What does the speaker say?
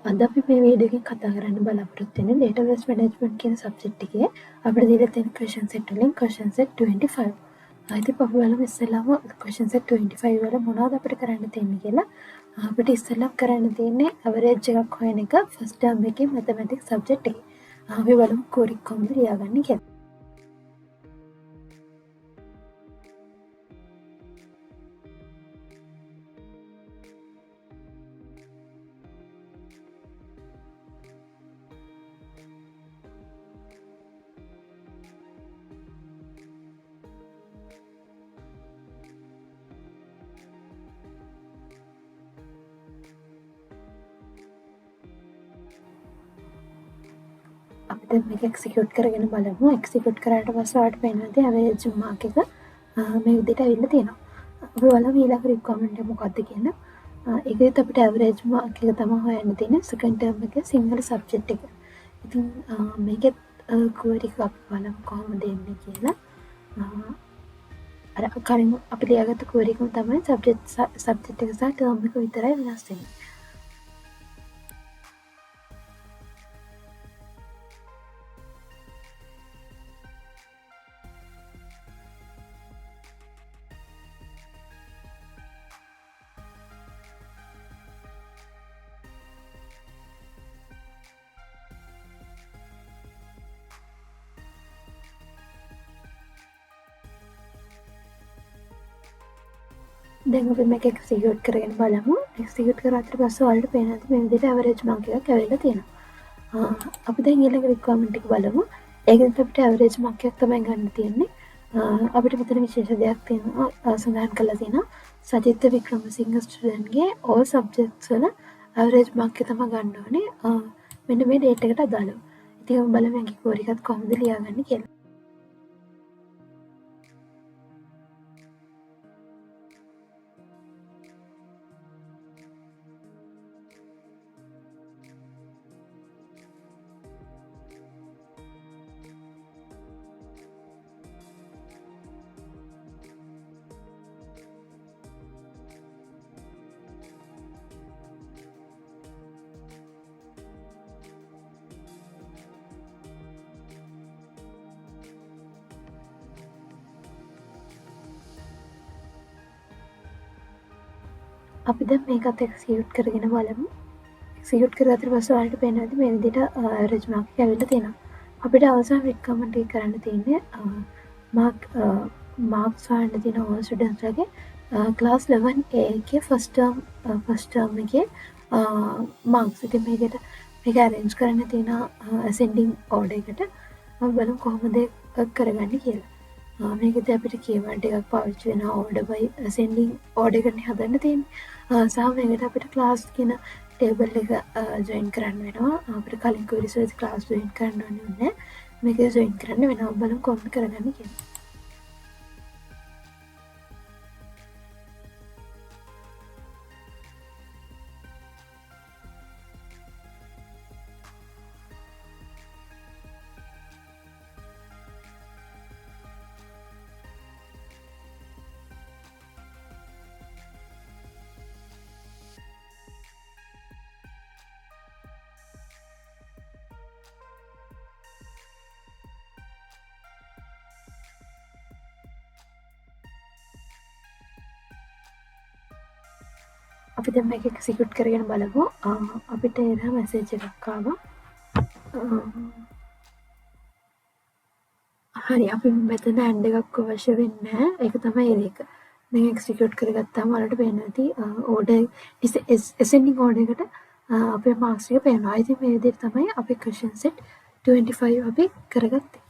අද අපි මේ වීඩියෝ එකෙන් කතා කරන්න බලාපොරොත්තු වෙන්නේ database management කියන සබ්ජෙක්ට් එකේ අපිට දීලා තියෙන question set වලින් question set 25. ඉතින් අපි බලමු ඉස්සෙල්ලාම question set 25 වල මොනවද අපිට කරන්න තියෙන්නේ කියලා. අපිට ඉස්සෙල්ලාම කරන්න තියෙන්නේ average එකක් හොයන එක first term එකේ mathematics subject එකේ. අපි බලමු query කොහොමද ලියාගන්නේ කියලා. අපි දැන් මේක එක්සිකියුට් කරගෙන බලමු. එක්සිකියුට් කරාට පස්සේ ඔයාලට පේනවා average mark එක මේ විදිහට ඇවිල්ලා තියෙනවා. අපි බලමු ඊළඟ requirement එක මොකක්ද කියලා. ඒකෙත් අපිට average mark එක තමයි හොයන්න තියෙන්නේ second term එකේ සිංහල subject එක. ඉතින් මේකෙත් query එක අපි බලමු කොහොමද එන්නේ කියලා. අර කලින් අපි ලියාගත්ත query එකම තමයි subject එක සහ term එක විතරයි වෙනස් වෙන්නේ. දැන් අපි මේක එක්සිකියුට් කරගෙන බලමු. එක්සිකියුට් කරාට පස්සේ ඔයාලට පේනවා මේ විදිහට average mark එකක් ඇවිල්ලා තියෙනවා. අපි දැන් ඊළඟ requirement එක බලමු. ඒකෙත් අපිට average mark එකක් තමයි ගන්න තියෙන්නේ. අපිට මෙතන විශේෂ දෙයක් තියෙනවා සඳහන් කරලා තියෙනවා. සජිත් වික්‍රමසිංහ ස්ටුඩන්ට් ගේ all subjects වල average mark එක තමයි ගන්න ඕනේ. මෙන්න මේ date එකට අදාළව. ඉතින් අපි බලමු මේකේ query එකත් කොහොමද ලියාගන්නේ කියලා. අපි දැන් මේකත් එක්සිකියුට් කරගෙන බලමු. එක්සිකියුට් කරාට පස්සේ ඔයාලට පේනවා මේ විදිහට average mark එක ඇවිල්ලා තියෙනවා. අපිට අවසාන requirement එක කරන්න තියෙන්නේ marks හොයන්න තියෙන all students ලගේ class 11A එකේ first term එකේ marks. ඉතින් මේක arrange කරන්න තියෙන ascending order එකට. අපි බලමු කොහොමද කරගන්නේ කියලා. මේකද අපිට keyword එකක් පාවිච්චි වෙනවා order by ascending order එකනේ හදන්න තියෙන්නේ. සහ මේකට අපිට class කියන table එක join කරන්න වෙනවා. අපිට කලින් queries වලදී class join කරන්න ඕනේ නැහැ. මේක join කරන්න වෙනවා. බලමු කොහොමද කරගන්නේ කියලා. අපි දැන් මේක එක්සිකියුට් කරගෙන බලමු. අපිට error message එකක් ආවා. හරි අපි මෙතන and එකක් අවශ්‍ය වෙන්නේ නැහැ. ඒක තමයි error එක. දැන් එක්සිකියුට් කරගත්තාම ඔයාලට පේනවා ඇති order ascending order එකට අපේ marks එක පේනවා. ඉතින් මේ විදිහට තමයි අපි question set 25 අපි කරගත්තේ.